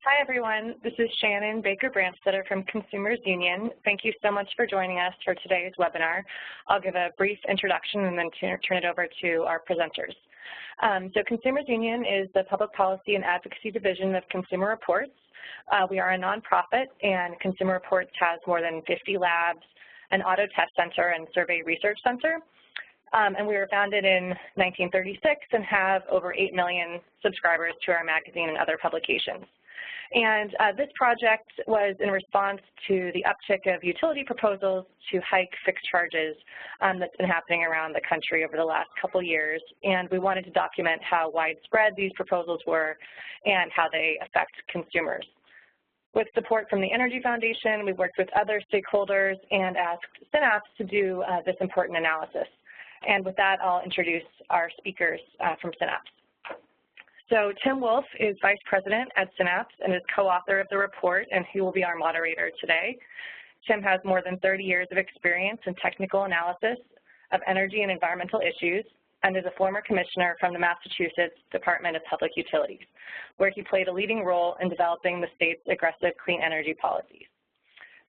Hi, everyone. This is Shannon Baker-Branstetter from Consumers Union. Thank you so much for joining us for today's webinar. I'll give a brief introduction and then turn it over to our presenters. So Consumers Union is the Public Policy and Advocacy Division of Consumer Reports. We are a nonprofit, and Consumer Reports has more than 50 labs, an auto test center, and survey research center. And we were founded in 1936 and have over 8 million subscribers to our magazine and other publications. And this project was in response to the uptick of utility proposals to hike fixed charges that's been happening around the country over the last couple years. And we wanted to document how widespread these proposals were and how they affect consumers. With support from the Energy Foundation, we worked with other stakeholders and asked Synapse to do this important analysis. And with that, I'll introduce our speakers from Synapse. So Tim Wolf is Vice President at Synapse and is co-author of the report, and he will be our moderator today. Tim has more than 30 years of experience in technical analysis of energy and environmental issues and is a former commissioner from the Massachusetts Department of Public Utilities, where he played a leading role in developing the state's aggressive clean energy policies.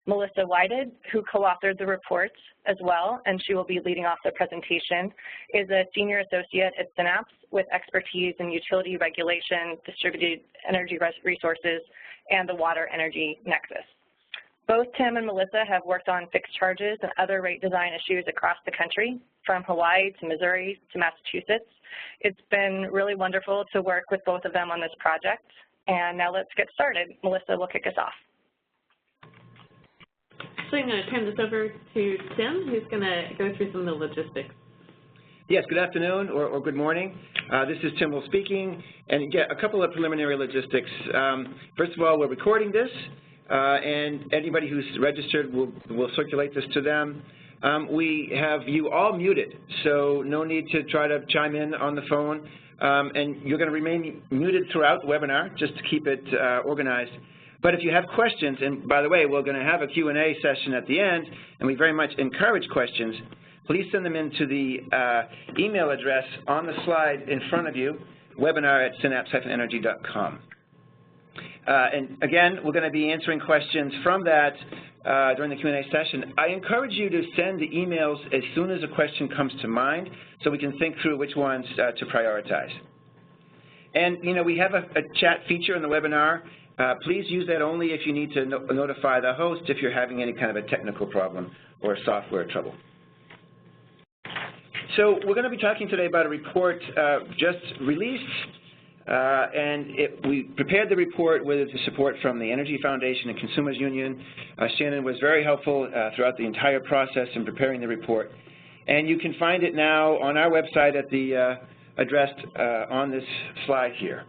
Melissa Whited, who co-authored the report as well, and she will be leading off the presentation, is a senior associate at Synapse with expertise in utility regulation, distributed energy resources, and the water energy nexus. Both Tim and Melissa have worked on fixed charges and other rate design issues across the country, from Hawaii to Missouri to Massachusetts. It's been really wonderful to work with both of them on this project. And now let's get started. Melissa will kick us off. So I'm going to turn this over to Tim, who's going to go through some of the logistics. Yes, good afternoon or good morning. This is Tim Wolf speaking, and a couple of preliminary logistics. First of all, we're recording this, and anybody who's registered will circulate this to them. We have you all muted, so no need to try to chime in on the phone, and you're going to remain muted throughout the webinar just to keep it organized. But if you have questions, and by the way, we're going to have a Q&A session at the end, and we very much encourage questions, please send them into the email address on the slide in front of you, webinar@synapse-energy.com. And again, we're going to be answering questions from that during the Q&A session. I encourage you to send the emails as soon as a question comes to mind so we can think through which ones to prioritize. And, you know, we have a chat feature in the webinar. Please use that only if you need to notify the host if you're having any kind of a technical problem or software trouble. So we're going to be talking today about a report just released, and we prepared the report with the support from the Energy Foundation and Consumers Union. Shannon was very helpful throughout the entire process in preparing the report. And you can find it now on our website at the addressed on this slide here.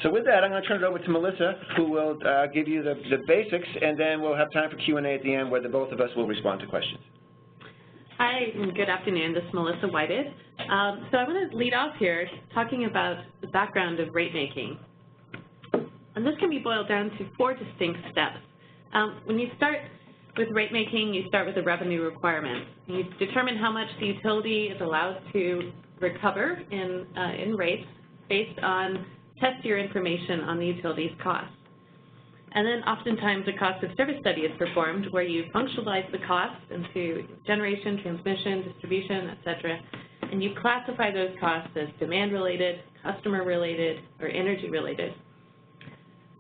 So with that, I'm going to turn it over to Melissa, who will give you the basics, and then we'll have time for Q&A at the end where the both of us will respond to questions. Hi, and good afternoon. This is Melissa Whited. So I'm going to lead off here talking about the background of rate making. And this can be boiled down to 4 distinct steps. When you start with rate making, you start with the revenue requirements. You determine how much the utility is allowed to recover in rates based on test year information on the utility's costs. And then oftentimes a cost of service study is performed where you functionalize the costs into generation, transmission, distribution, et cetera, and you classify those costs as demand-related, customer-related, or energy-related.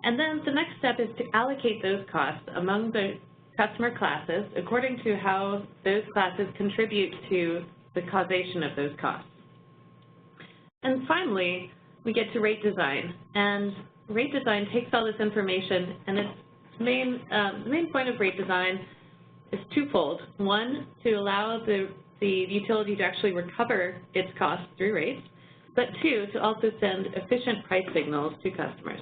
And then the next step is to allocate those costs among the customer classes according to how those classes contribute to the causation of those costs. And finally, we get to rate design, and rate design takes all this information, and its the main point of rate design is twofold. One, to allow the utility to actually recover its costs through rates, but two, to also send efficient price signals to customers.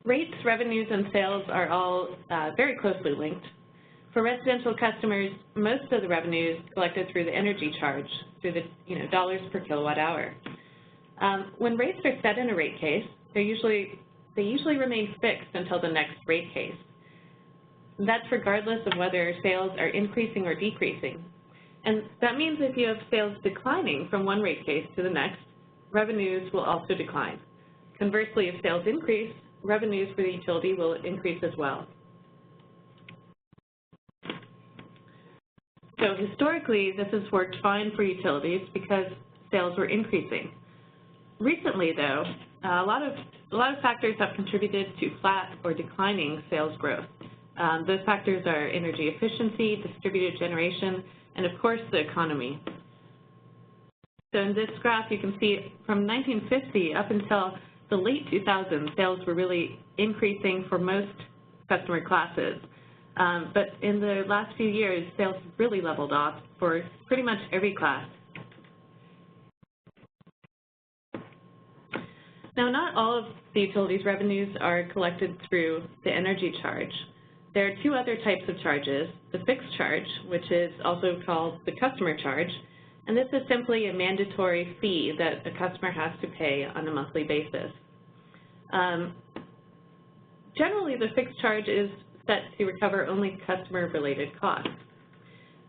Rates, revenues, and sales are all very closely linked. For residential customers, most of the revenues collected through the energy charge, through the dollars per kilowatt hour. When rates are set in a rate case, they usually remain fixed until the next rate case. That's regardless of whether sales are increasing or decreasing. And that means if you have sales declining from one rate case to the next, revenues will also decline. Conversely, if sales increase, revenues for the utility will increase as well. So historically, this has worked fine for utilities because sales were increasing. Recently, though, a lot of factors have contributed to flat or declining sales growth. Those factors are energy efficiency, distributed generation, and of course the economy. So in this graph, you can see from 1950 up until the late 2000s, sales were really increasing for most customer classes. But in the last few years, sales really leveled off for pretty much every class. Now, not all of the utilities' revenues are collected through the energy charge. There are two other types of charges, the fixed charge, which is also called the customer charge, and this is simply a mandatory fee that a customer has to pay on a monthly basis. Generally, the fixed charge is set to recover only customer-related costs.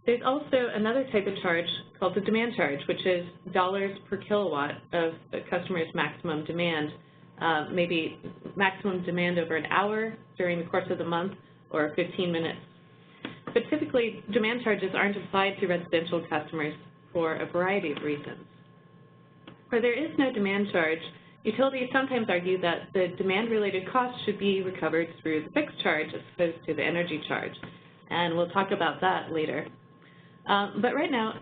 There's also another type of charge called the demand charge, which is dollars per kilowatt of the customer's maximum demand, maybe maximum demand over an hour during the course of the month or 15 minutes. But typically, demand charges aren't applied to residential customers for a variety of reasons. Where there is no demand charge, utilities sometimes argue that the demand-related costs should be recovered through the fixed charge as opposed to the energy charge, and we'll talk about that later. But right now,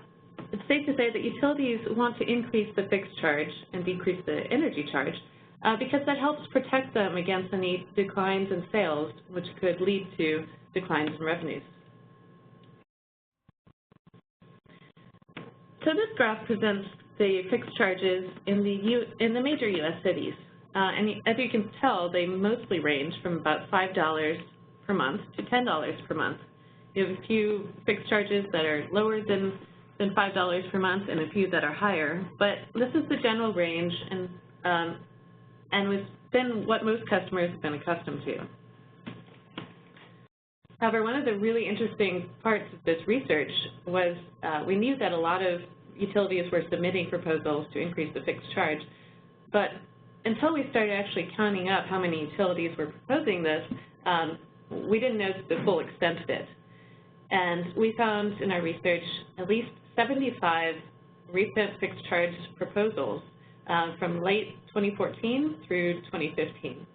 it's safe to say that utilities want to increase the fixed charge and decrease the energy charge because that helps protect them against any declines in sales, which could lead to declines in revenues. So this graph presents the fixed charges in the major U.S. cities. And as you can tell, they mostly range from about $5 per month to $10 per month. You have a few fixed charges that are lower than $5 per month and a few that are higher, but this is the general range and has been what most customers have been accustomed to. However, one of the really interesting parts of this research was we knew that a lot of utilities were submitting proposals to increase the fixed charge, but until we started actually counting up how many utilities were proposing this, we didn't know the full extent of it. And we found in our research at least 75 recent fixed charge proposals from late 2014 through 2015.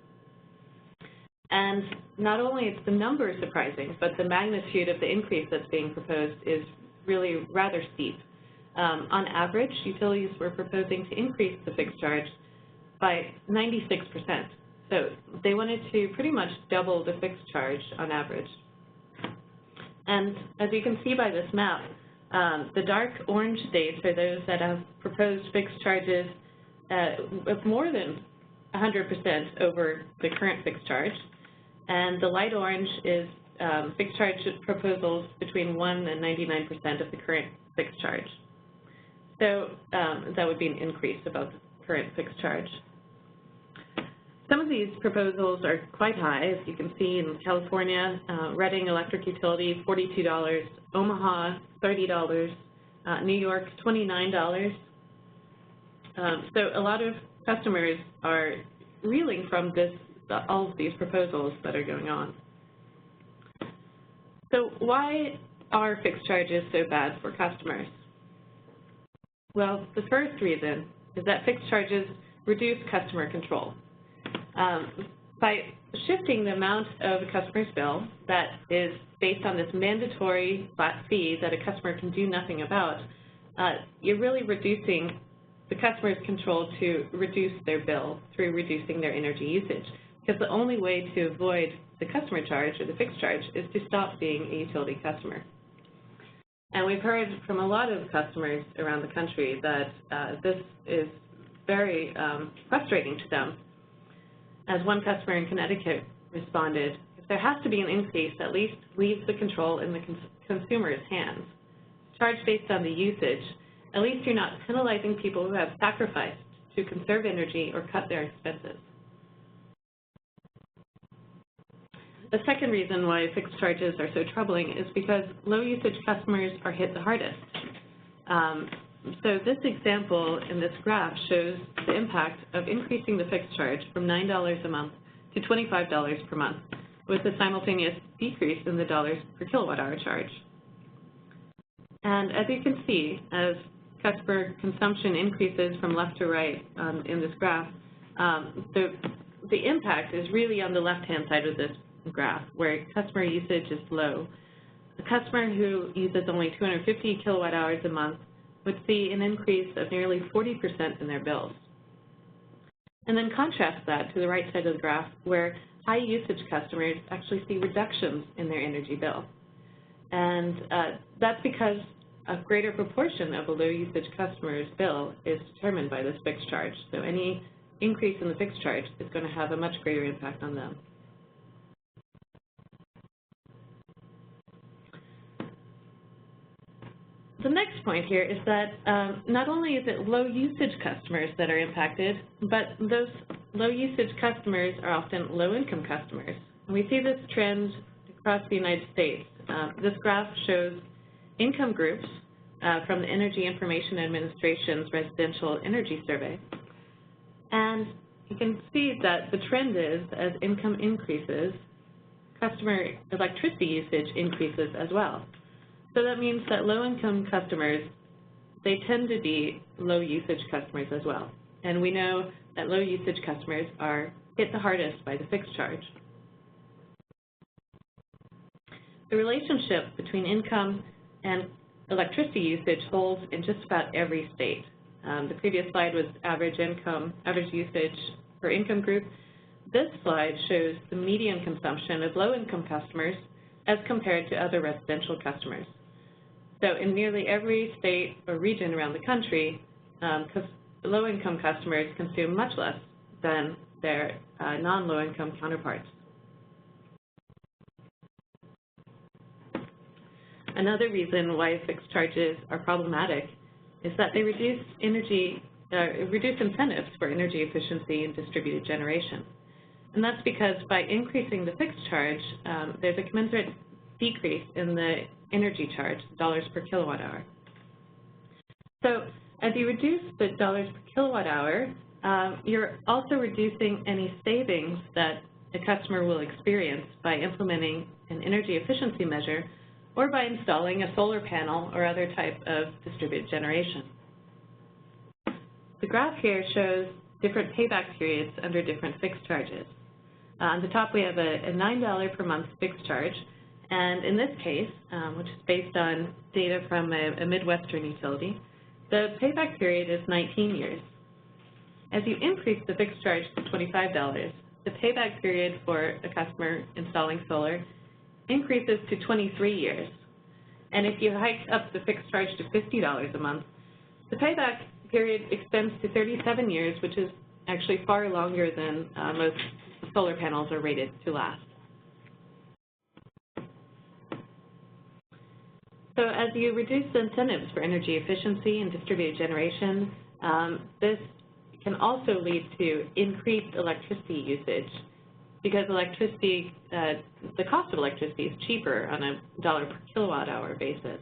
And not only is the number surprising, but the magnitude of the increase that's being proposed is really rather steep. On average, utilities were proposing to increase the fixed charge by 96%. So they wanted to pretty much double the fixed charge on average. And as you can see by this map, the dark orange states are those that have proposed fixed charges of more than 100% over the current fixed charge. And the light orange is fixed charge proposals between 1 and 99% of the current fixed charge. So that would be an increase above the current fixed charge. Some of these proposals are quite high, as you can see in California, Reading Electric Utility, $42, Omaha, $30, New York, $29. So a lot of customers are reeling from all of these proposals that are going on. So why are fixed charges so bad for customers? Well, the first reason is that fixed charges reduce customer control. By shifting the amount of a customer's bill that is based on this mandatory flat fee that a customer can do nothing about, you're really reducing the customer's control to reduce their bill through reducing their energy usage. Because the only way to avoid the customer charge or the fixed charge is to stop being a utility customer. And we've heard from a lot of customers around the country that this is very frustrating to them. As one customer in Connecticut responded, if there has to be an increase, at least leave the control in the consumer's hands. Charge based on the usage, at least you're not penalizing people who have sacrificed to conserve energy or cut their expenses. The second reason why fixed charges are so troubling is because low usage customers are hit the hardest. So this example in this graph shows the impact of increasing the fixed charge from $9 a month to $25 per month, with a simultaneous decrease in the dollars per kilowatt hour charge. And as you can see, as customer consumption increases from left to right in this graph, the impact is really on the left-hand side of this graph, where customer usage is low. A customer who uses only 250 kilowatt hours a month would see an increase of nearly 40% in their bills. And then contrast that to the right side of the graph, where high usage customers actually see reductions in their energy bill. And that's because a greater proportion of a low usage customer's bill is determined by this fixed charge. So any increase in the fixed charge is going to have a much greater impact on them. The next point here is that not only is it low usage customers that are impacted, but those low usage customers are often low income customers. And we see this trend across the United States. This graph shows income groups from the Energy Information Administration's Residential Energy Survey. And you can see that the trend is, as income increases, customer electricity usage increases as well. So that means that low-income customers, they tend to be low-usage customers as well. And we know that low-usage customers are hit the hardest by the fixed charge. The relationship between income and electricity usage holds in just about every state. The previous slide was average usage per income group. This slide shows the median consumption of low-income customers as compared to other residential customers. So in nearly every state or region around the country, low-income customers consume much less than their non-low-income counterparts. Another reason why fixed charges are problematic is that they reduce incentives for energy efficiency and distributed generation. And that's because by increasing the fixed charge, there's a commensurate decrease in the energy charge, dollars per kilowatt hour. So as you reduce the dollars per kilowatt hour, you're also reducing any savings that a customer will experience by implementing an energy efficiency measure or by installing a solar panel or other type of distributed generation. The graph here shows different payback periods under different fixed charges. On the top, we have a $9 per month fixed charge, and in this case, which is based on data from a Midwestern utility, the payback period is 19 years. As you increase the fixed charge to $25, the payback period for a customer installing solar increases to 23 years. And if you hike up the fixed charge to $50 a month, the payback period extends to 37 years, which is actually far longer than most solar panels are rated to last. So as you reduce the incentives for energy efficiency and distributed generation, this can also lead to increased electricity usage, because electricity, the cost of electricity is cheaper on a dollar per kilowatt hour basis.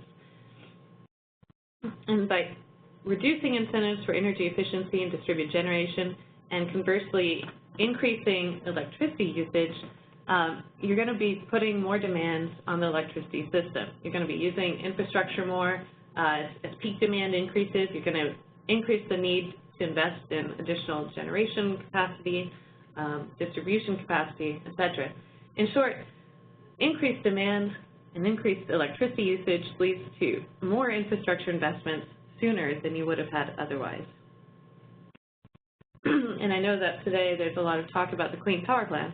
And by reducing incentives for energy efficiency and distributed generation, and conversely increasing electricity usage, you're going to be putting more demands on the electricity system. You're going to be using infrastructure more. As peak demand increases, you're going to increase the need to invest in additional generation capacity, distribution capacity, et cetera. In short, increased demand and increased electricity usage leads to more infrastructure investments sooner than you would have had otherwise. And I know that today there's a lot of talk about the Clean Power Plan,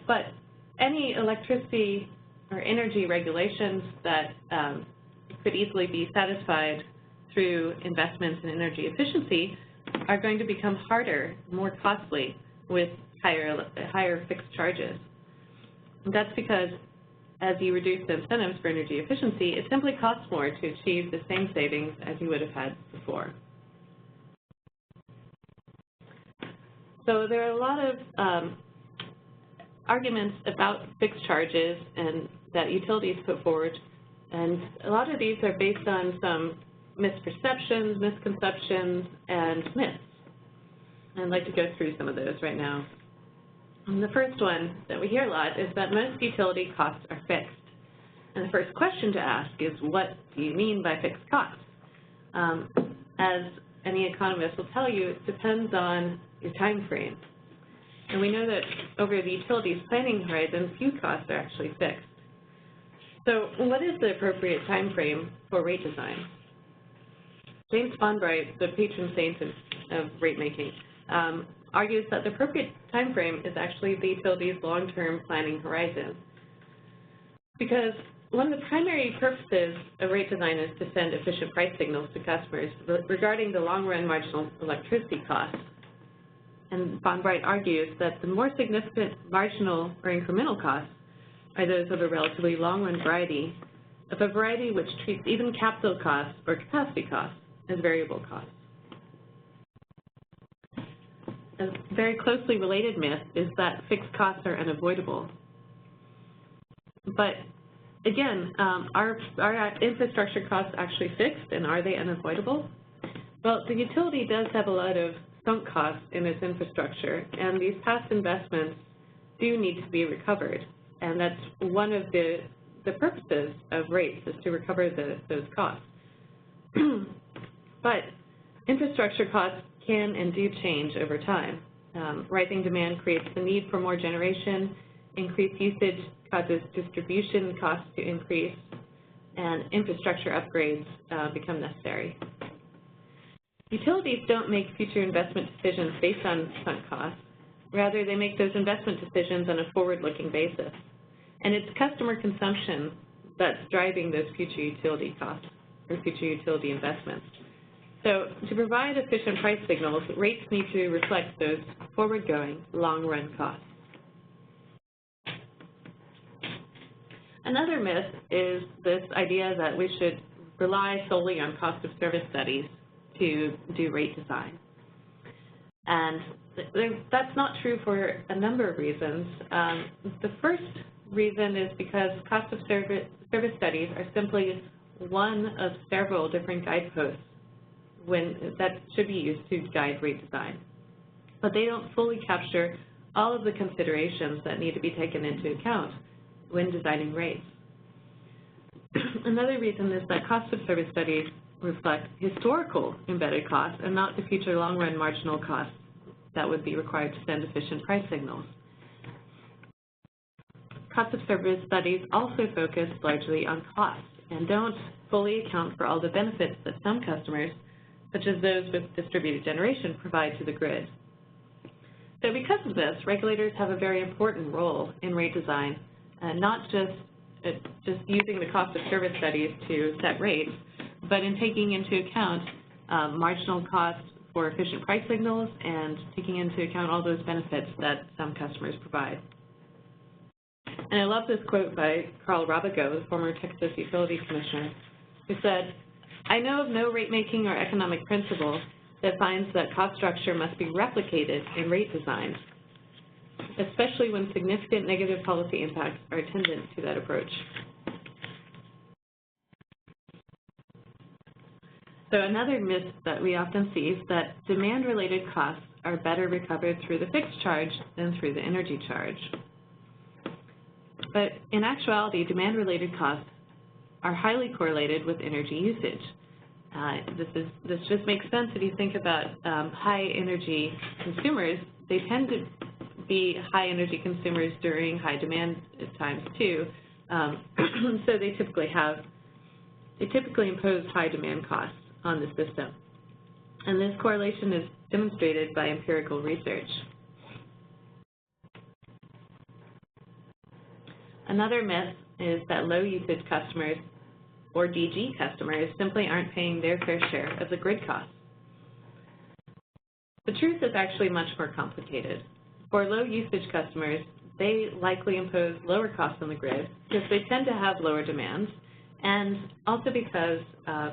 but any electricity or energy regulations that could easily be satisfied through investments in energy efficiency are going to become harder, more costly with higher fixed charges. And that's because as you reduce the incentives for energy efficiency, it simply costs more to achieve the same savings as you would have had before. So there are a lot of arguments about fixed charges and that utilities put forward, and a lot of these are based on some misperceptions, misconceptions, and myths. And I'd like to go through some of those right now. And the first one that we hear a lot is that most utility costs are fixed. And the first question to ask is, what do you mean by fixed costs? As any economist will tell you, it depends on your time frame. And we know that over the utilities planning horizon, few costs are actually fixed. So what is the appropriate time frame for rate design? James Bonbright, the patron saint of rate making, argues that the appropriate time frame is actually the utility's long-term planning horizon. Because one of the primary purposes of rate design is to send efficient price signals to customers regarding the long-run marginal electricity costs. And Bonbright argues that the more significant marginal or incremental costs are those of a relatively long-run variety, of a variety which treats even capital costs or capacity costs as variable costs. A very closely related myth is that fixed costs are unavoidable. But again, are infrastructure costs actually fixed, and are they unavoidable? Well, the utility does have a lot of sunk costs in its infrastructure, and these past investments do need to be recovered. And that's one of the purposes of rates, is to recover those costs. But infrastructure costs can and do change over time. Rising demand creates the need for more generation, increased usage causes distribution costs to increase, and infrastructure upgrades become necessary. Utilities don't make future investment decisions based on sunk costs. Rather, they make those investment decisions on a forward-looking basis. And it's customer consumption that's driving those future utility costs or future utility investments. So to provide efficient price signals, rates need to reflect those forward-going, long-run costs. Another myth is this idea that we should rely solely on cost of service studies to do rate design. And that's not true for a number of reasons. The first reason is because cost of service studies are simply one of several different guideposts that should be used to guide rate design. But they don't fully capture all of the considerations that need to be taken into account when designing rates. Another reason is that cost of service studies reflect historical embedded costs and not the future long-run marginal costs that would be required to send efficient price signals. Cost of service studies also focus largely on costs and don't fully account for all the benefits that some customers, such as those with distributed generation, provide to the grid. So because of this, regulators have a very important role in rate design, not just using the cost of service studies to set rates, but in taking into account marginal costs for efficient price signals and taking into account all those benefits that some customers provide. And I love this quote by Carl Rabago, the former Texas Utility Commissioner, who said, "I know of no rate-making or economic principle that finds that cost structure must be replicated in rate design, especially when significant negative policy impacts are attendant to that approach." So another myth that we often see is that demand-related costs are better recovered through the fixed charge than through the energy charge. But in actuality, demand-related costs are highly correlated with energy usage. This just makes sense if you think about high-energy consumers. They tend to be high-energy consumers during high-demand times too. So they typically impose high-demand costs on the system. And this correlation is demonstrated by empirical research. Another myth is that low-usage customers, or DG customers, simply aren't paying their fair share of the grid costs. The truth is actually much more complicated. For low-usage customers, they likely impose lower costs on the grid because they tend to have lower demands, and also because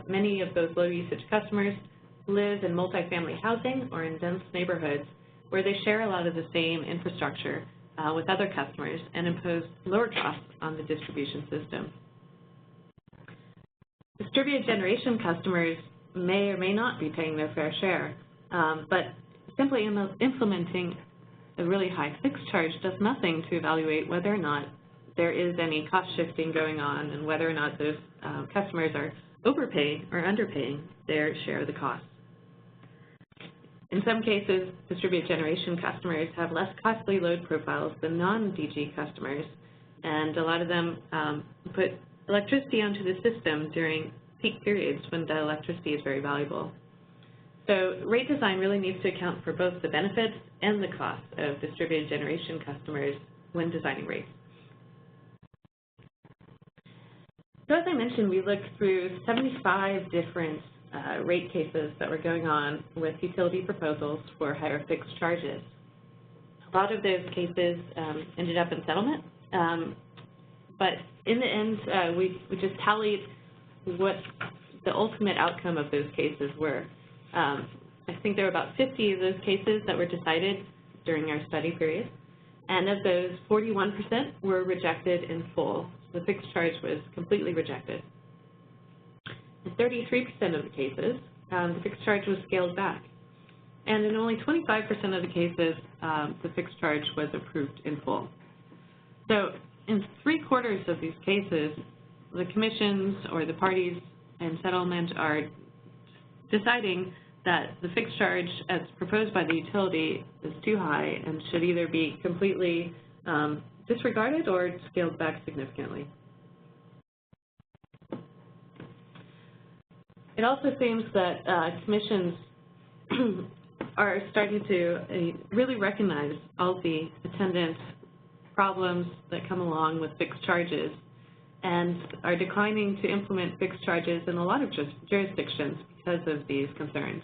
many of those low-usage customers live in multifamily housing or in dense neighborhoods where they share a lot of the same infrastructure with other customers and impose lower costs on the distribution system. Distributed generation customers may or may not be paying their fair share, but simply implementing a really high fixed charge does nothing to evaluate whether or not there is any cost shifting going on and whether or not those customers are overpaying or underpaying their share of the cost. In some cases, distributed generation customers have less costly load profiles than non-DG customers, and a lot of them put electricity onto the system during peak periods when the electricity is very valuable. So rate design really needs to account for both the benefits and the costs of distributed generation customers when designing rates. So as I mentioned, we looked through 75 different rate cases that were going on with utility proposals for higher fixed charges. A lot of those cases ended up in settlement, but in the end, we just tallied what the ultimate outcome of those cases were. I think there were about 50 of those cases that were decided during our study period, and of those, 41% were rejected in full. The fixed charge was completely rejected. In 33% of the cases, the fixed charge was scaled back. And in only 25% of the cases, the fixed charge was approved in full. So in 3/4 of these cases, the commissions or the parties in settlement are deciding that the fixed charge as proposed by the utility is too high and should either be completely disregarded or scaled back significantly. It also seems that commissions are starting to really recognize all the attendant problems that come along with fixed charges and are declining to implement fixed charges in a lot of jurisdictions because of these concerns.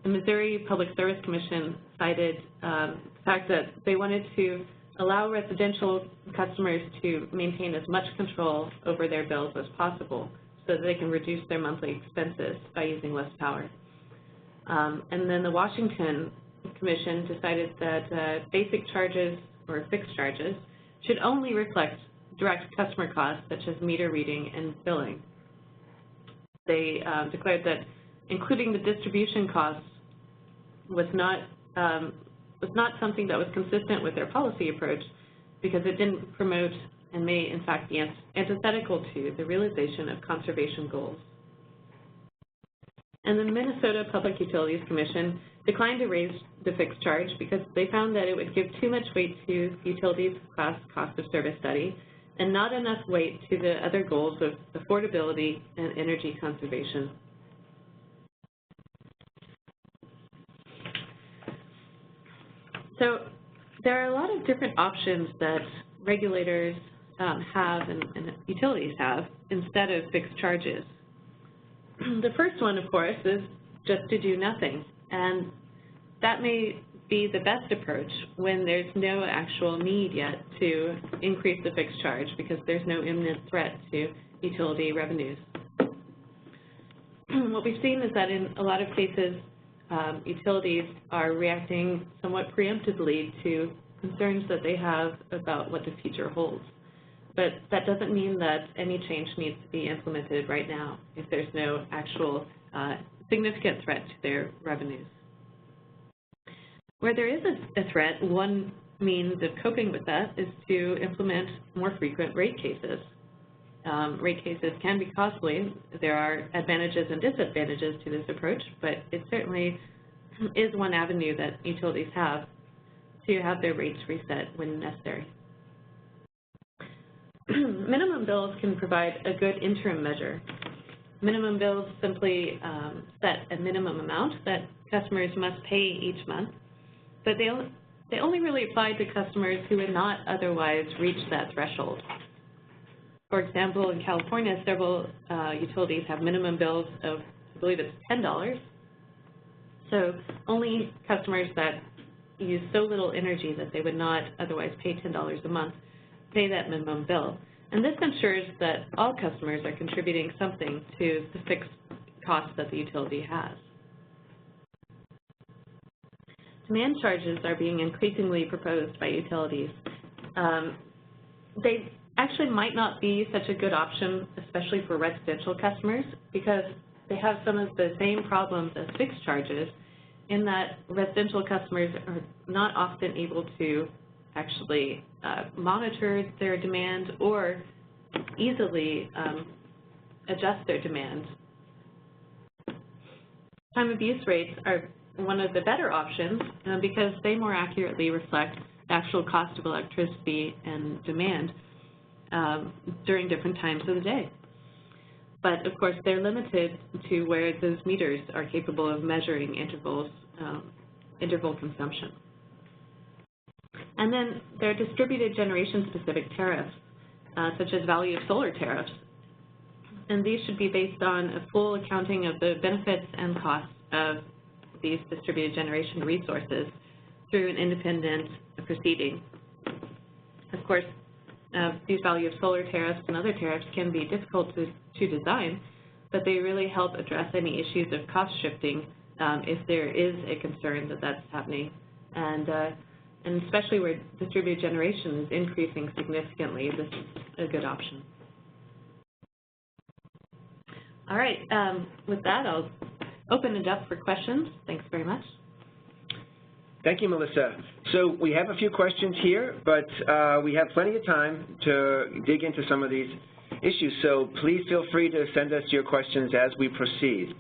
The Missouri Public Service Commission cited the fact that they wanted to allow residential customers to maintain as much control over their bills as possible so that they can reduce their monthly expenses by using less power. And then the Washington Commission decided that basic charges or fixed charges should only reflect direct customer costs such as meter reading and billing. They declared that including the distribution costs was not something that was consistent with their policy approach because it didn't promote and may in fact be antithetical to the realization of conservation goals. And the Minnesota Public Utilities Commission declined to raise the fixed charge because they found that it would give too much weight to utilities cost of service study and not enough weight to the other goals of affordability and energy conservation. So there are a lot of different options that regulators have and utilities have instead of fixed charges. The first one, of course, is just to do nothing, and that may be the best approach when there's no actual need yet to increase the fixed charge because there's no imminent threat to utility revenues. What we've seen is that in a lot of cases, utilities are reacting somewhat preemptively to concerns that they have about what the future holds. But that doesn't mean that any change needs to be implemented right now if there's no actual significant threat to their revenues. Where there is a threat, one means of coping with that is to implement more frequent rate cases. Rate cases can be costly. There are advantages and disadvantages to this approach, but it certainly is one avenue that utilities have to have their rates reset when necessary. Minimum bills can provide a good interim measure. Minimum bills simply set a minimum amount that customers must pay each month, but they only really apply to customers who would not otherwise reach that threshold. For example, in California, several utilities have minimum bills of, I believe it's $10. So only customers that use so little energy that they would not otherwise pay $10 a month pay that minimum bill. And this ensures that all customers are contributing something to the fixed costs that the utility has. Demand charges are being increasingly proposed by utilities. They actually might not be such a good option, especially for residential customers, because they have some of the same problems as fixed charges in that residential customers are not often able to actually monitor their demand or easily adjust their demand. Time of use rates are one of the better options because they more accurately reflect the actual cost of electricity and demand during different times of the day. But of course, they're limited to where those meters are capable of measuring interval consumption. And then there are distributed generation specific tariffs, such as value of solar tariffs. And these should be based on a full accounting of the benefits and costs of these distributed generation resources through an independent proceeding. Of course, these value of solar tariffs and other tariffs can be difficult to design, but they really help address any issues of cost shifting if there is a concern that that's happening. And especially where distributed generation is increasing significantly, this is a good option. All right, with that, I'll open it up for questions. Thanks very much. Thank you, Melissa. So we have a few questions here, but we have plenty of time to dig into some of these issues. So please feel free to send us your questions as we proceed.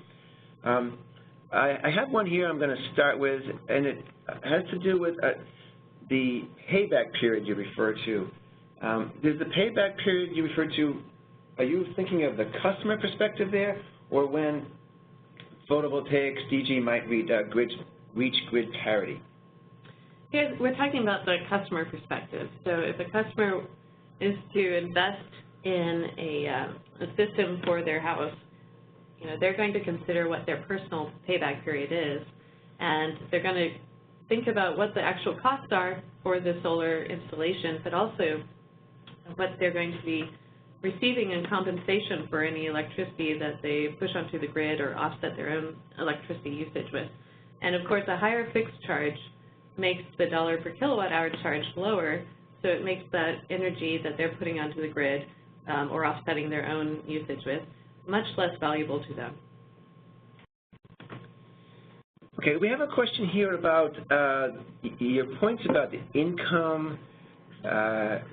I have one here I'm going to start with, and it has to do with the payback period you refer to. Does the payback period you refer to, are you thinking of the customer perspective there, or when photovoltaics, DG might reach grid parity? Here, we're talking about the customer perspective. So if a customer is to invest in a system for their house, you know, they're going to consider what their personal payback period is, and they're going to think about what the actual costs are for the solar installation, but also what they're going to be receiving in compensation for any electricity that they push onto the grid or offset their own electricity usage with. And of course, a higher fixed charge makes the dollar per kilowatt hour charge lower, so it makes that energy that they're putting onto the grid or offsetting their own usage with much less valuable to them. Okay, we have a question here about your points about the income,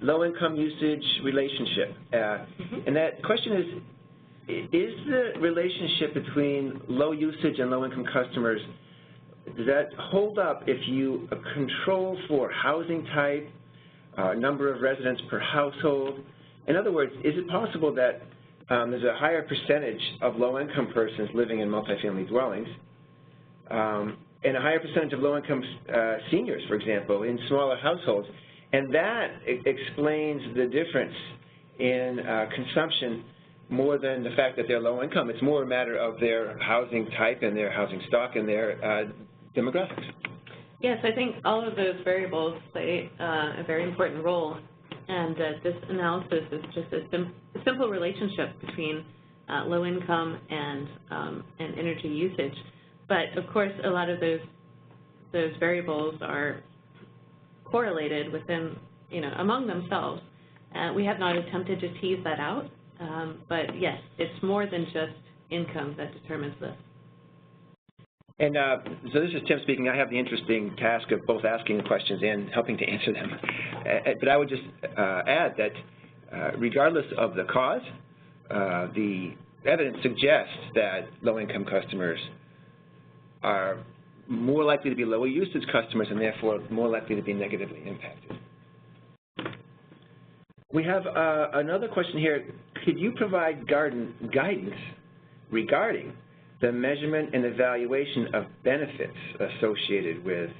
low-income usage relationship. And that question is the relationship between low usage and low-income customers, does that hold up if you control for housing type, number of residents per household? In other words, is it possible that there's a higher percentage of low-income persons living in multifamily dwellings and a higher percentage of low-income seniors, for example, in smaller households, and that explains the difference in consumption more than the fact that they're low income? It's more a matter of their housing type and their housing stock and their demographics. Yes, I think all of those variables play a very important role, and this analysis is just a simple relationship between low income and energy usage. But of course, a lot of those variables are correlated within, among themselves. We have not attempted to tease that out, but yes, it's more than just income that determines this. And so this is Tim speaking. I have the interesting task of both asking the questions and helping to answer them. But I would just add that regardless of the cause, the evidence suggests that low-income customers are more likely to be lower usage customers and therefore more likely to be negatively impacted. We have another question here. Could you provide guidance regarding the measurement and evaluation of benefits associated with,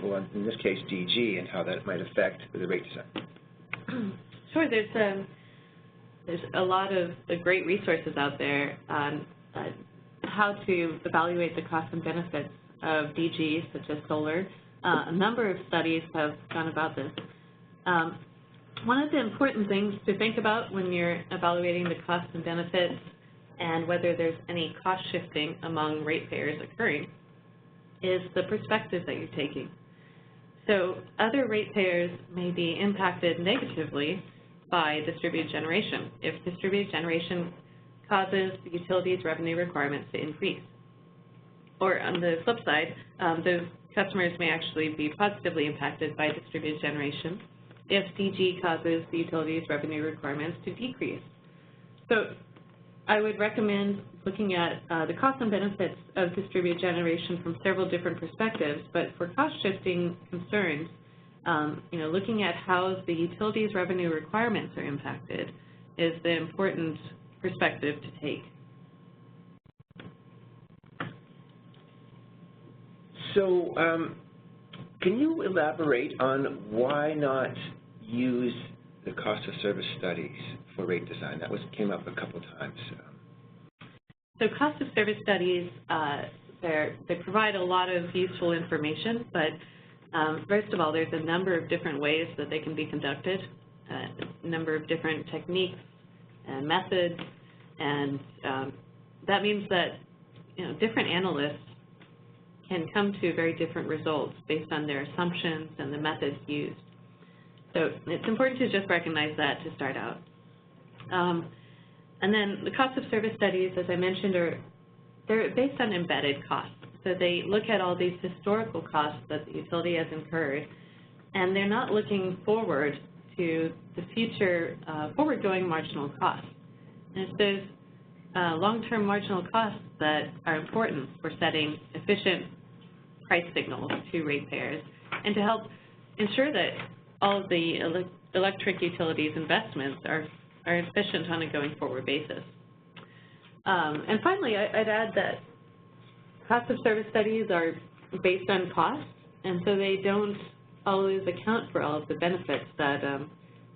well, in this case, DG, and how that might affect the rate design? Sure. There's a lot of great resources out there on how to evaluate the costs and benefits of DG, such as solar. A number of studies have gone about this. One of the important things to think about when you're evaluating the costs and benefits and whether there's any cost shifting among ratepayers occurring is the perspective that you're taking. So other ratepayers may be impacted negatively by distributed generation. If distributed generation causes the utility's revenue requirements to increase. Or on the flip side, those customers may actually be positively impacted by distributed generation if DG causes the utility's revenue requirements to decrease. So I would recommend looking at the costs and benefits of distributed generation from several different perspectives, but for cost-shifting concerns, looking at how the utility's revenue requirements are impacted is the important perspective to take. So can you elaborate on why not use the cost of service studies for rate design? That came up a couple times. So cost of service studies, they provide a lot of useful information, but first of all, there's a number of different ways that they can be conducted, a number of different techniques and methods, and that means that different analysts can come to very different results based on their assumptions and the methods used. So it's important to just recognize that to start out. And then the cost of service studies, as I mentioned, they're based on embedded costs. So they look at all these historical costs that the utility has incurred, and they're not looking forward to the future forward-going marginal costs. And it's those long-term marginal costs that are important for setting efficient price signals to ratepayers and to help ensure that all of the electric utilities investments are efficient on a going forward basis. And finally, I'd add that cost of service studies are based on cost, and so they don't always account for all of the benefits that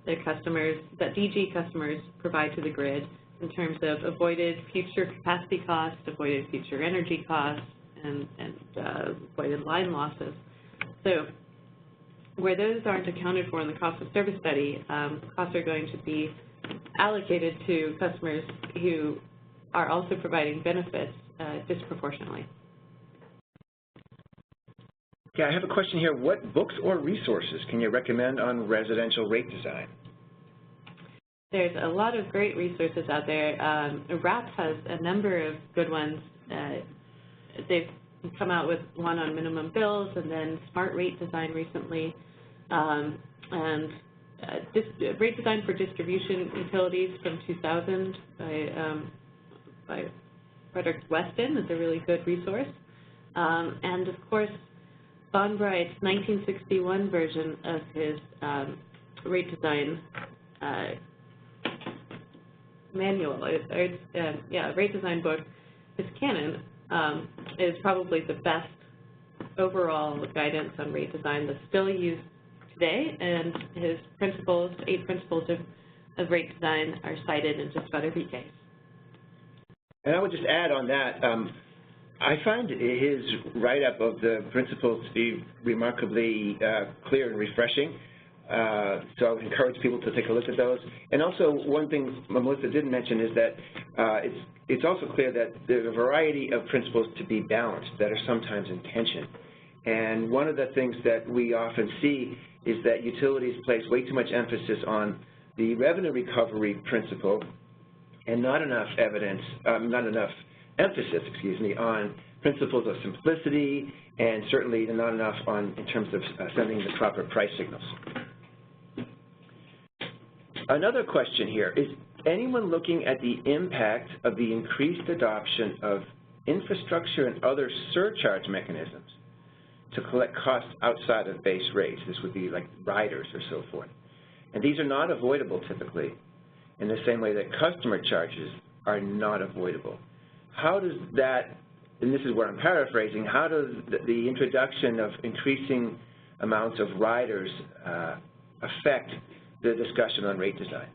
that DG customers provide to the grid in terms of avoided future capacity costs, avoided future energy costs, and avoided line losses. So where those aren't accounted for in the cost of service study, costs are going to be allocated to customers who are also providing benefits disproportionately. Okay, I have a question here. What books or resources can you recommend on residential rate design? There's a lot of great resources out there. RAP has a number of good ones. They've come out with one on minimum bills and then smart rate design recently. And rate design for distribution utilities from 2000 by Frederick Weston is a really good resource. And of course, Von Bright's 1961 version of his rate design manual, rate design book, his canon, is probably the best overall guidance on rate design that's still used today, and his principles, 8 principles of rate design, are cited in just about every case. And I would just add on that, I find his write-up of the principles to be remarkably clear and refreshing. So I would encourage people to take a look at those. And also, one thing Melissa didn't mention is that it's also clear that there's a variety of principles to be balanced that are sometimes in tension. And one of the things that we often see is that utilities place way too much emphasis on the revenue recovery principle and not enough emphasis, on principles of simplicity, and certainly not enough in terms of sending the proper price signals. Another question here, is anyone looking at the impact of the increased adoption of infrastructure and other surcharge mechanisms to collect costs outside of base rates? This would be like riders or so forth. And these are not avoidable typically in the same way that customer charges are not avoidable. How does that, and this is where I'm paraphrasing, how does the introduction of increasing amounts of riders affect the discussion on rate design?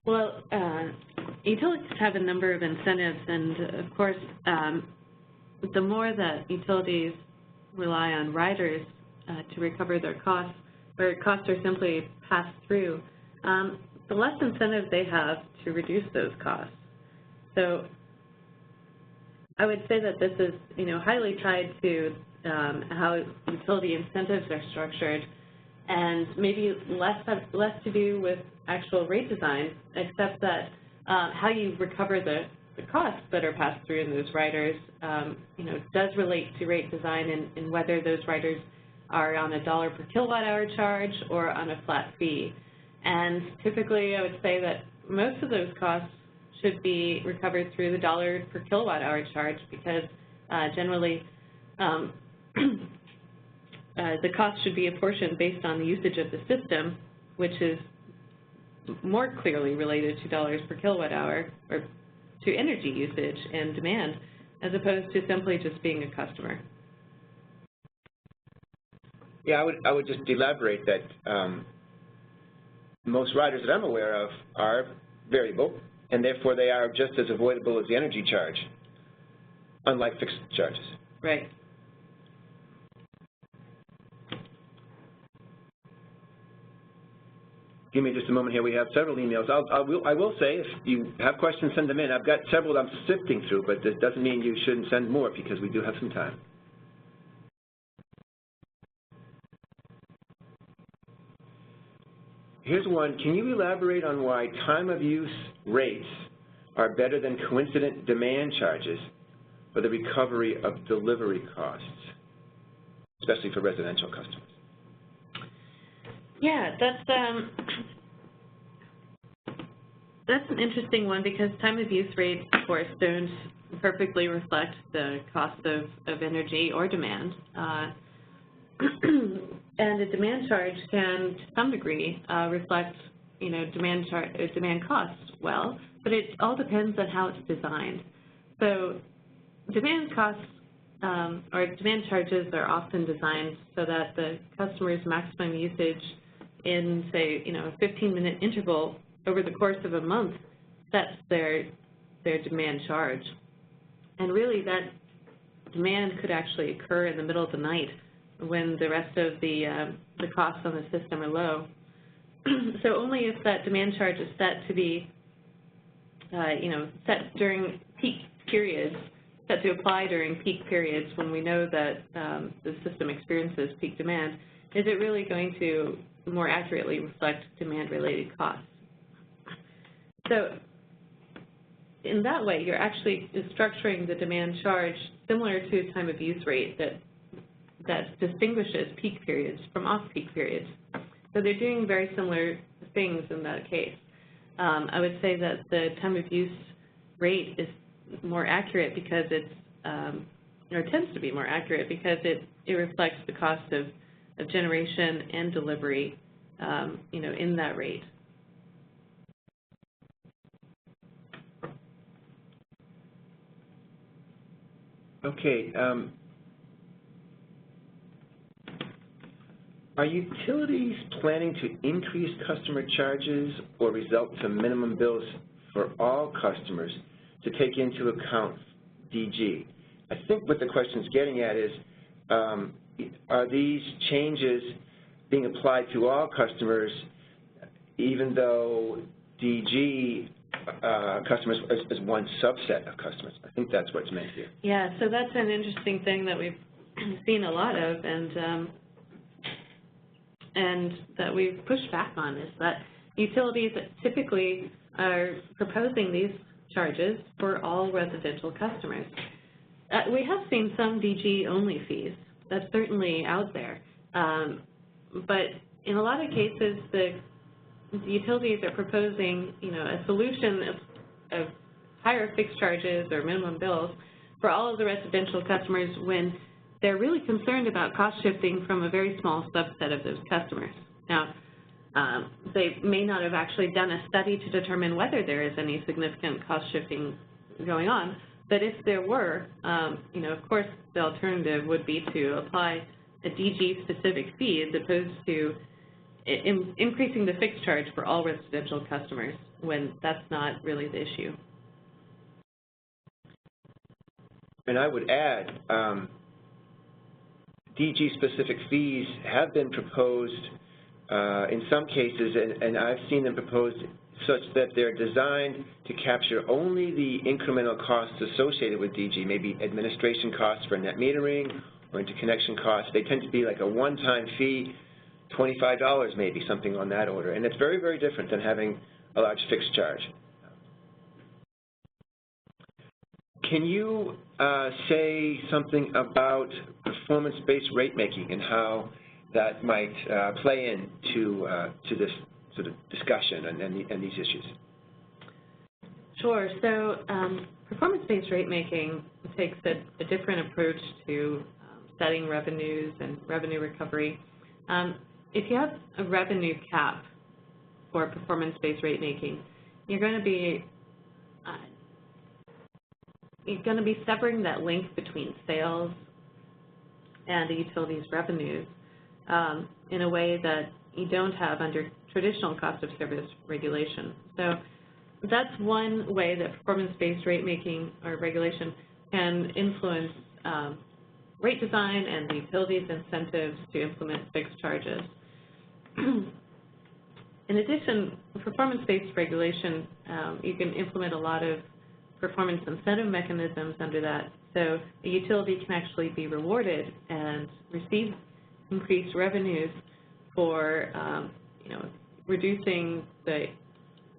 Well, utilities have a number of incentives, and of course, the more that utilities rely on riders to recover their costs, or costs are simply passed through, the less incentive they have to reduce those costs. So I would say that this is, highly tied to how utility incentives are structured, and maybe less to do with actual rate design, except that how you recover the costs that are passed through in those riders, does relate to rate design and whether those riders are on a $1 per kilowatt hour charge or on a flat fee. And typically, I would say that most of those costs should be recovered through the $1 per kilowatt hour charge, because generally the cost should be apportioned based on the usage of the system, which is more clearly related to dollars per kilowatt hour, or to energy usage and demand, as opposed to simply just being a customer. Yeah, I would just elaborate that most riders that I'm aware of are variable, and therefore they are just as avoidable as the energy charge, unlike fixed charges. Right. Give me just a moment here. We have several emails. I will say, if you have questions, send them in. I've got several that I'm sifting through, but this doesn't mean you shouldn't send more, because we do have some time. Here's one. Can you elaborate on why time of use rates are better than coincident demand charges for the recovery of delivery costs, especially for residential customers? Yeah, that's an interesting one, because time of use rates, of course, don't perfectly reflect the cost of energy or demand. And a demand charge can, to some degree, reflect, demand costs well, but it all depends on how it's designed. So demand costs or demand charges are often designed so that the customer's maximum usage in, say, a 15-minute interval over the course of a month sets their demand charge. And really, that demand could actually occur in the middle of the night when the rest of the costs on the system are low. So only if that demand charge is set to be, set during peak periods, set to apply during peak periods when we know that the system experiences peak demand, is it really going to more accurately reflect demand-related costs. So in that way, you're actually structuring the demand charge similar to time of use rate that distinguishes peak periods from off-peak periods. So they're doing very similar things in that case. I would say that the time of use rate is more accurate because it's, or tends to be more accurate because it reflects the cost of generation and delivery, in that rate. Okay. Are utilities planning to increase customer charges or result to minimum bills for all customers to take into account DG? I think what the question's getting at is, are these changes being applied to all customers, even though DG customers is one subset of customers? I think that's what's meant here. Yeah, so that's an interesting thing that we've seen a lot of, and that we've pushed back on, is that utilities typically are proposing these charges for all residential customers. We have seen some DG-only fees. That's certainly out there. But in a lot of cases, the utilities are proposing, a solution of higher fixed charges or minimum bills for all of the residential customers when they're really concerned about cost shifting from a very small subset of those customers. Now, they may not have actually done a study to determine whether there is any significant cost shifting going on, but if there were, of course, the alternative would be to apply a DG-specific fee as opposed to increasing the fixed charge for all residential customers when that's not really the issue. And I would add, DG-specific fees have been proposed in some cases, and I've seen them proposed such that they're designed to capture only the incremental costs associated with DG, maybe administration costs for net metering or interconnection costs. They tend to be like a one-time fee $25 maybe, something on that order. And it's very, very different than having a large fixed charge. Can you say something about performance-based rate making and how that might play into to this sort of discussion and these issues? Sure. So performance-based rate making takes a different approach to setting revenues and revenue recovery. If you have a revenue cap for performance-based rate making, you're going to be severing that link between sales and the utility's revenues in a way that you don't have under traditional cost of service regulation. So that's one way that performance-based rate making or regulation can influence rate design and the utility's incentives to implement fixed charges. In addition, performance-based regulation, you can implement a lot of performance incentive mechanisms under that. So a utility can actually be rewarded and receive increased revenues for reducing the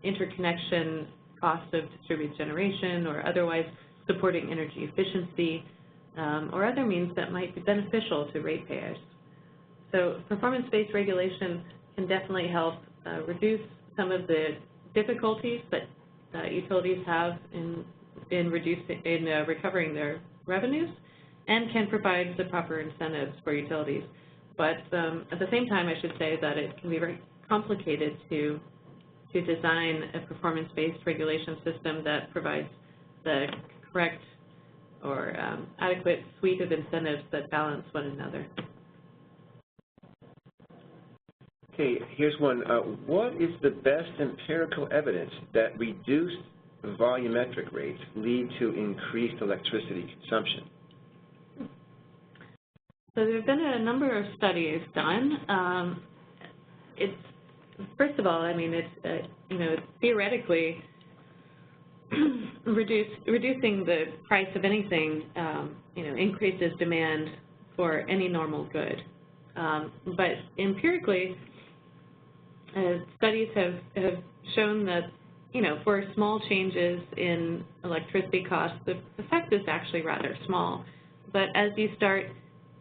interconnection cost of distributed generation or otherwise supporting energy efficiency or other means that might be beneficial to ratepayers. So performance-based regulation can definitely help reduce some of the difficulties that utilities have in recovering their revenues, and can provide the proper incentives for utilities. But at the same time, I should say that it can be very complicated to design a performance-based regulation system that provides the correct or adequate suite of incentives that balance one another. Okay, here's one. What is the best empirical evidence that reduced volumetric rates lead to increased electricity consumption? So there have been a number of studies done. First of all, I mean, it's theoretically reducing the price of anything, increases demand for any normal good. But empirically, studies have shown that, for small changes in electricity costs, the effect is actually rather small. But as you start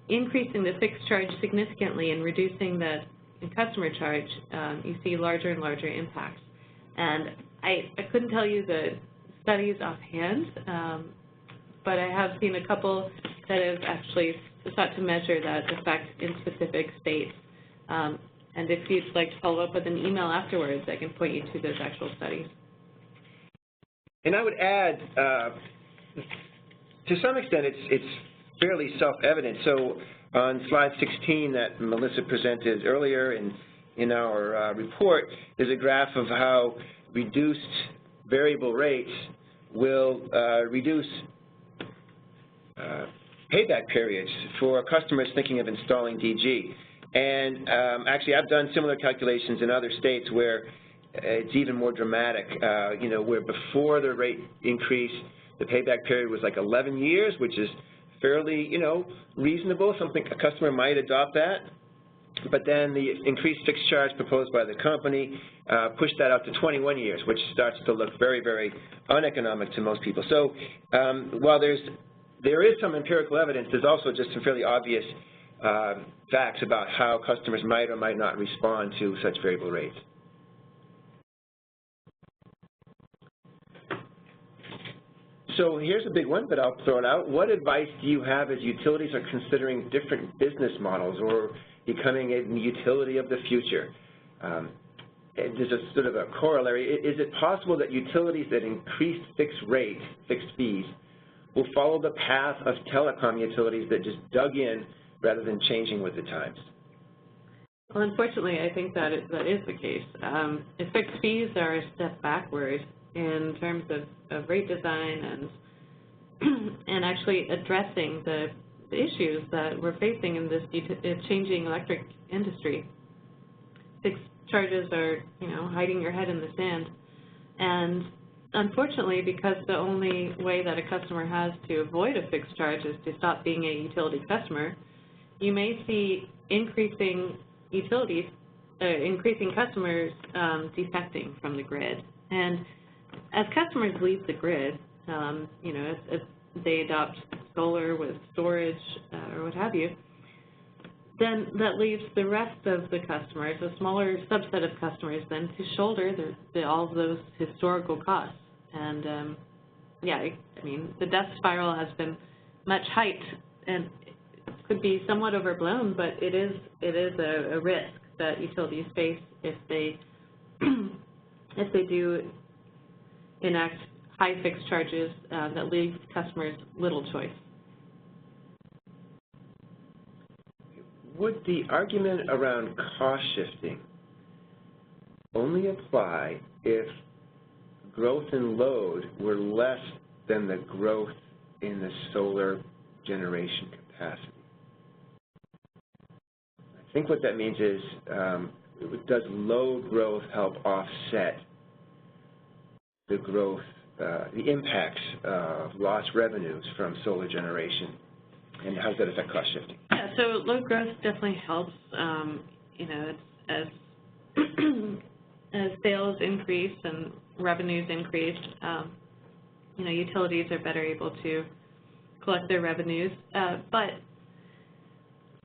increasing the fixed charge significantly and reducing the customer charge, you see larger and larger impacts. And I couldn't tell you the studies offhand, but I have seen a couple that have actually sought to measure that effect in specific states. And if you'd like to follow up with an email afterwards, I can point you to those actual studies. And I would add, to some extent, it's fairly self-evident. So on slide 16 that Melissa presented earlier in our report, there's a graph of how reduced variable rates will reduce payback periods for customers thinking of installing DG. And actually, I've done similar calculations in other states where it's even more dramatic, where before the rate increase, the payback period was like 11 years, which is fairly, reasonable. Something a customer might adopt that. But then the increased fixed charge proposed by the company pushed that out to 21 years, which starts to look very, very uneconomic to most people. So while there is some empirical evidence, there's also just some fairly obvious facts about how customers might or might not respond to such variable rates. So here's a big one, but I'll throw it out. What advice do you have as utilities are considering different business models or becoming a utility of the future? There's a sort of a corollary. Is it possible that utilities that increase fixed rates, fixed fees, will follow the path of telecom utilities that just dug in rather than changing with the times? Well, unfortunately, I think that is the case. If fixed fees are a step backward in terms of rate design and actually addressing the issues that we're facing in this changing electric industry. Fixed charges are, hiding your head in the sand. And unfortunately, because the only way that a customer has to avoid a fixed charge is to stop being a utility customer, you may see increasing utilities, increasing customers defecting from the grid. And as customers leave the grid, you know, as they adopt solar with storage or what have you, then that leaves the rest of the customers, a smaller subset of customers, then to shoulder all of those historical costs. And yeah, I mean, the death spiral has been much hyped and could be somewhat overblown, but it is a risk that utilities face if they do enact high fixed charges that leave customers little choice. Would the argument around cost shifting only apply if growth in load were less than the growth in the solar generation capacity? I think what that means is, does load growth help offset the growth, the impacts of lost revenues from solar generation, and how does that affect cost shifting? Yeah, so load growth definitely helps. You know, as as sales increase and revenues increase, you know, utilities are better able to collect their revenues. But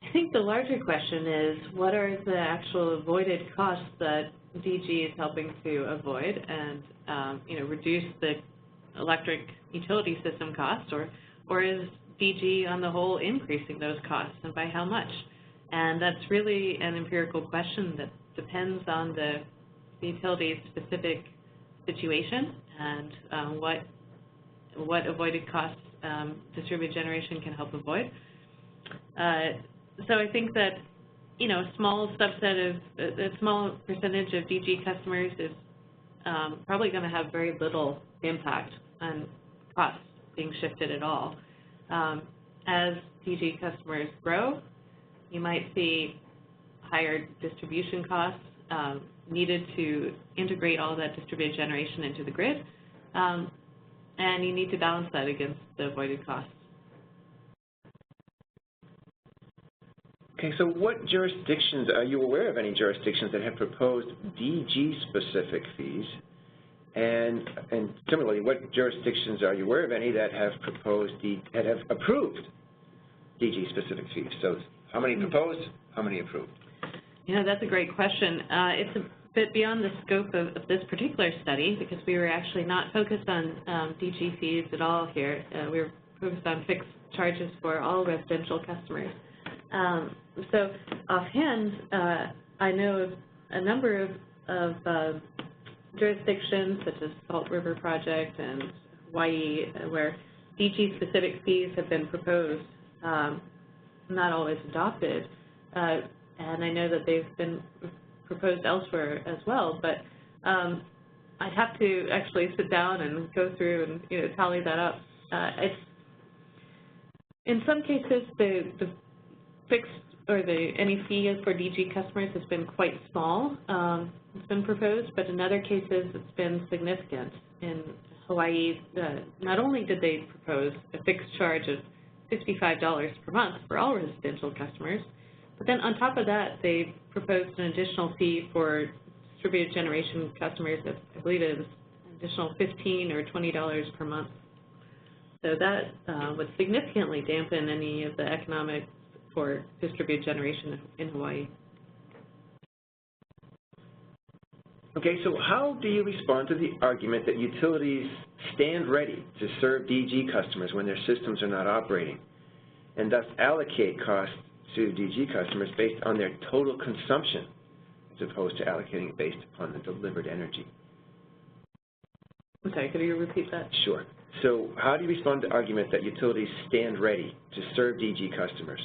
I think the larger question is, what are the actual avoided costs that DG is helping to avoid and, you know, reduce the electric utility system costs, or is DG on the whole increasing those costs, and by how much? And that's really an empirical question that depends on the utility's specific situation and what avoided costs distributed generation can help avoid. So I think that, you know, a small percentage of DG customers is probably going to have very little impact on costs being shifted at all. As DG customers grow, you might see higher distribution costs needed to integrate all that distributed generation into the grid, and you need to balance that against the avoided costs. Okay, so what jurisdictions, are you aware of any jurisdictions that have proposed DG-specific fees? And similarly, what jurisdictions are you aware of any that have proposed, that have approved DG-specific fees? So how many proposed, how many approved? You know, that's a great question. It's a bit beyond the scope of this particular study, because we were actually not focused on DG fees at all here. We were focused on fixed charges for all residential customers. So offhand, I know of a number of jurisdictions such as Salt River Project and Hawaii where DG-specific fees have been proposed, not always adopted, and I know that they've been proposed elsewhere as well, but I'd have to actually sit down and go through and, you know, tally that up. It's, in some cases, the fixed or any fee for DG customers has been quite small. It's been proposed, but in other cases it's been significant. In Hawaii, not only did they propose a fixed charge of $65 per month for all residential customers, but then on top of that they proposed an additional fee for distributed generation customers that I believe is an additional $15 or $20 per month. So that would significantly dampen any of the economics for distributed generation in Hawaii. Okay, so how do you respond to the argument that utilities stand ready to serve DG customers when their systems are not operating, and thus allocate costs to DG customers based on their total consumption as opposed to allocating it based upon the delivered energy? Okay, could you repeat that? Sure. So how do you respond to the argument that utilities stand ready to serve DG customers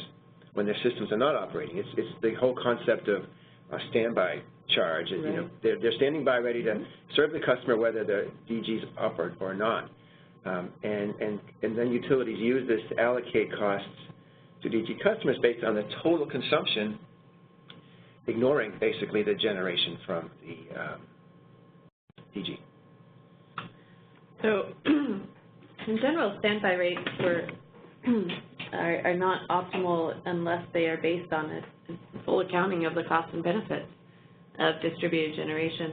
when their systems are not operating? It's the whole concept of a standby charge. Right. You know, they're standing by ready to serve the customer whether the DG's up or not. And then utilities use this to allocate costs to DG customers based on the total consumption, ignoring basically the generation from the DG. So in general, standby rates were are not optimal unless they are based on a full accounting of the costs and benefits of distributed generation.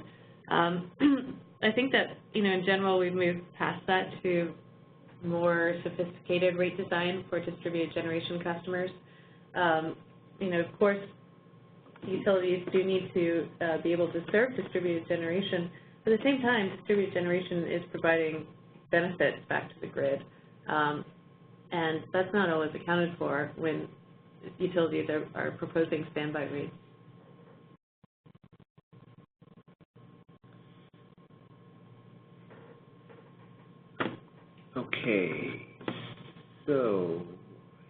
I think that, in general, we've moved past that to more sophisticated rate design for distributed generation customers. Of course, utilities do need to be able to serve distributed generation. But at the same time, distributed generation is providing benefits back to the grid. And that's not always accounted for when utilities are proposing standby rates. Okay, so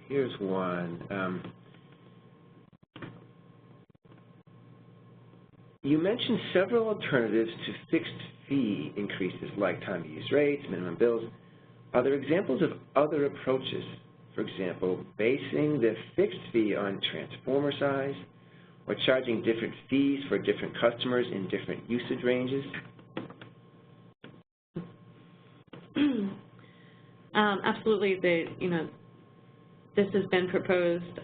here's one. You mentioned several alternatives to fixed fee increases like time of use rates, minimum bills. Are there examples of other approaches? For example, basing the fixed fee on transformer size, or charging different fees for different customers in different usage ranges? Absolutely. This has been proposed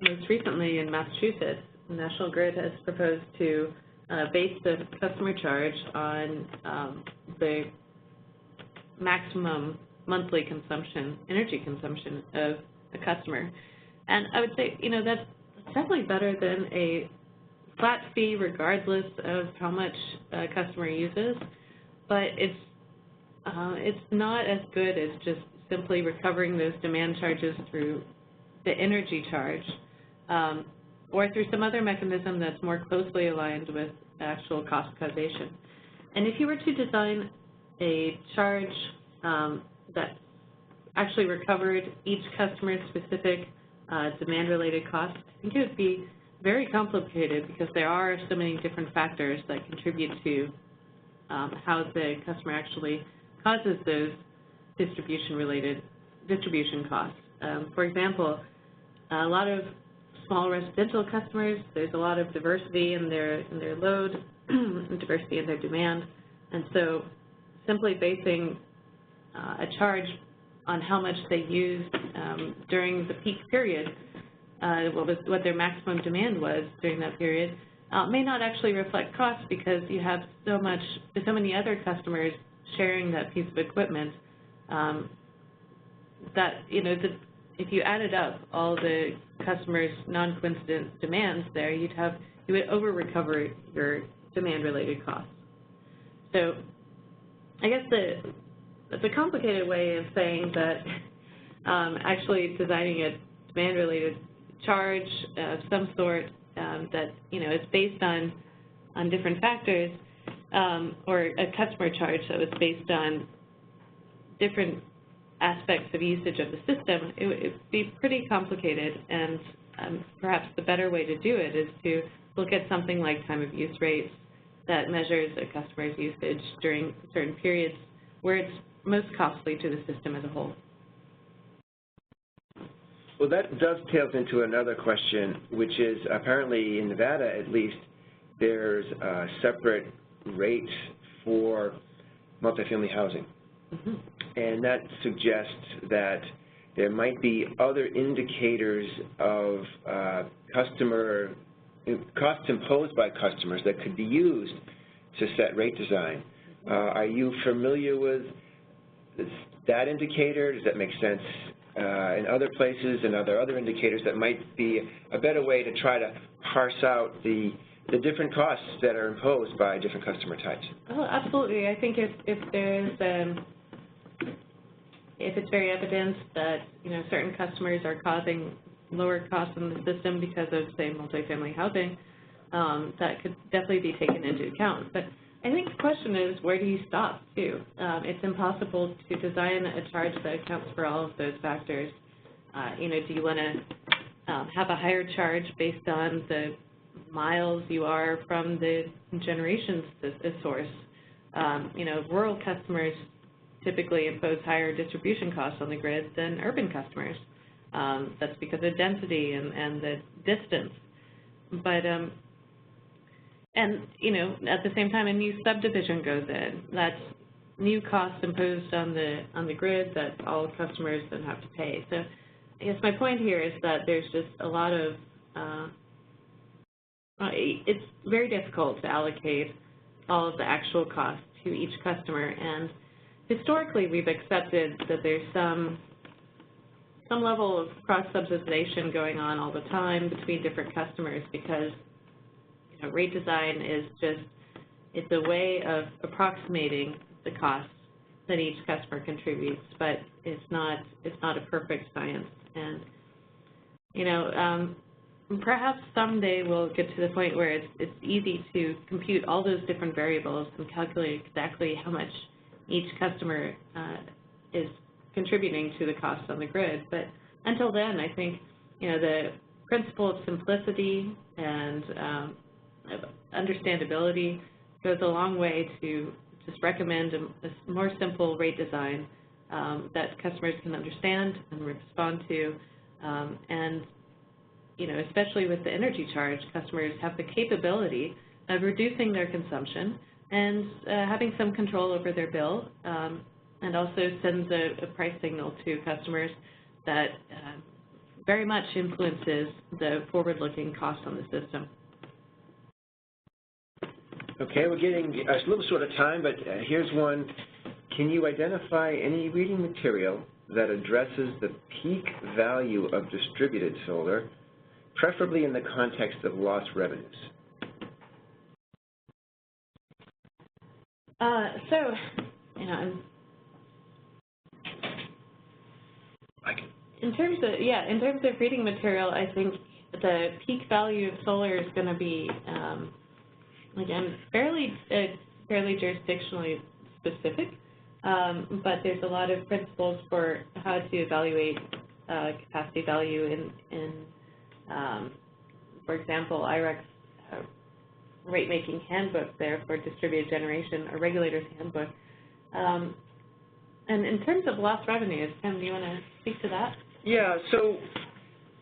most recently in Massachusetts. The National Grid has proposed to base the customer charge on the maximum monthly consumption, energy consumption of a customer. And I would say, that's definitely better than a flat fee regardless of how much a customer uses, but it's not as good as just simply recovering those demand charges through the energy charge or through some other mechanism that's more closely aligned with actual cost causation. And if you were to design a charge that actually recovered each customer's specific demand-related costs, I think it would be very complicated because there are so many different factors that contribute to how the customer actually causes those distribution costs. For example, a lot of small residential customers, there's a lot of diversity in their load, and diversity in their demand, and so simply basing a charge on how much they used during the peak period, what their maximum demand was during that period, may not actually reflect cost because you have so many other customers sharing that piece of equipment that, if you added up all the customers' non-coincident demands there, you would over-recover your demand-related costs. So I guess that's a complicated way of saying that actually designing a demand-related charge of some sort that, is based on different factors, or a customer charge that was based on different aspects of usage of the system, it would be pretty complicated, and perhaps the better way to do it is to look at something like time of use rates that measures a customer's usage during certain periods where it's most costly to the system as a whole. Well, that dovetails into another question, which is apparently in Nevada, at least, there's separate rates for multifamily housing. Mm-hmm. And that suggests that there might be other indicators of costs imposed by customers that could be used to set rate design. Are you familiar with that indicator? Does that make sense in other places, and are there other indicators that might be a better way to try to parse out the different costs that are imposed by different customer types? Oh, absolutely. I think if it's very evident that certain customers are causing lower costs in the system because of, say, multifamily housing, that could definitely be taken into account. But I think the question is, where do you stop, too? It's impossible to design a charge that accounts for all of those factors. Do you want to have a higher charge based on the miles you are from the generation source? Rural customers typically impose higher distribution costs on the grid than urban customers. That's because of density and the distance. But, at the same time, a new subdivision goes in. That's new costs imposed on the grid that all customers then have to pay. So I guess my point here is that there's just a lot of it's very difficult to allocate all of the actual costs to each customer, and historically we've accepted that there's some level of cross-subsidization going on all the time between different customers, because rate design is it's a way of approximating the costs that each customer contributes, but it's not a perfect science. And perhaps someday we'll get to the point where it's easy to compute all those different variables and calculate exactly how much each customer is contributing to the cost on the grid. But until then, I think the principle of simplicity and understandability goes a long way to just recommend a more simple rate design that customers can understand and respond to, and especially with the energy charge, customers have the capability of reducing their consumption and having some control over their bill, and also sends a price signal to customers that very much influences the forward-looking cost on the system. Okay, we're getting a little short of time, but here's one. Can you identify any reading material that addresses the peak value of distributed solar, preferably in the context of lost revenues? In terms of reading material, I think the peak value of solar is going to be, again, fairly jurisdictionally specific, but there's a lot of principles for how to evaluate capacity value in for example, IREC's rate-making handbook there for distributed generation, a regulator's handbook. And in terms of lost revenues, Tim, do you want to speak to that? Yeah, so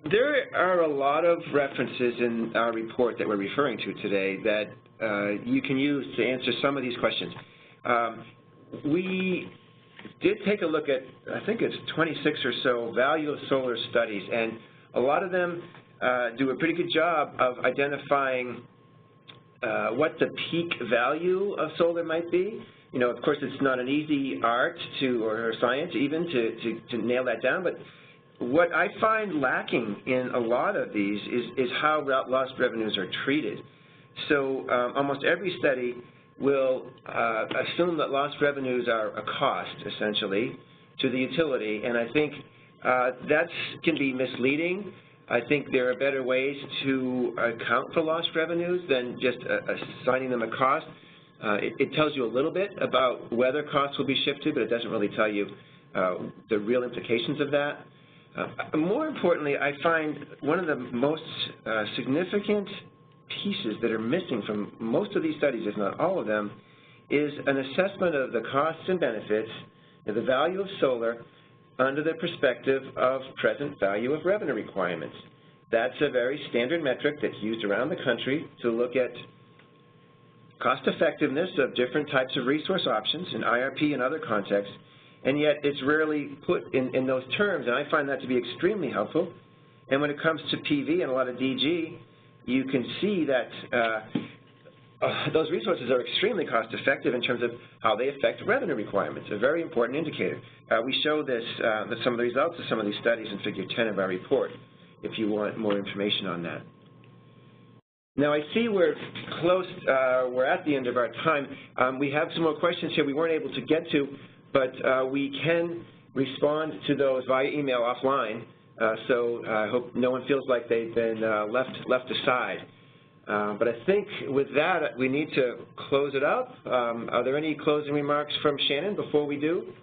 there are a lot of references in our report that we're referring to today that you can use to answer some of these questions. We did take a look at, I think it's 26 or so value of solar studies, and a lot of them do a pretty good job of identifying what the peak value of solar might be. Of course, it's not an easy art or science even to nail that down, but what I find lacking in a lot of these is how lost revenues are treated. So almost every study will assume that lost revenues are a cost, essentially, to the utility, and I think that can be misleading. I think there are better ways to account for lost revenues than just assigning them a cost. It tells you a little bit about whether costs will be shifted, but it doesn't really tell you the real implications of that. More importantly, I find one of the most significant pieces that are missing from most of these studies, if not all of them, is an assessment of the costs and benefits of the value of solar under the perspective of present value of revenue requirements. That's a very standard metric that's used around the country to look at cost effectiveness of different types of resource options in IRP and other contexts, and yet it's rarely put in those terms, and I find that to be extremely helpful. And when it comes to PV and a lot of DG, you can see that those resources are extremely cost effective in terms of how they affect revenue requirements, a very important indicator. We show this, some of the results of some of these studies in Figure 10 of our report, if you want more information on that. Now, I see we're close, we're at the end of our time. We have some more questions here we weren't able to get to, but we can respond to those via email offline, so I hope no one feels like they've been left aside. But I think with that, we need to close it up. Are there any closing remarks from Shannon before we do?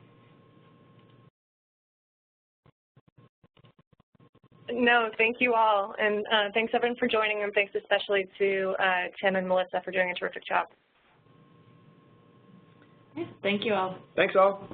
No, thank you all, and thanks everyone for joining, and thanks especially to Tim and Melissa for doing a terrific job. Thank you all. Thanks all.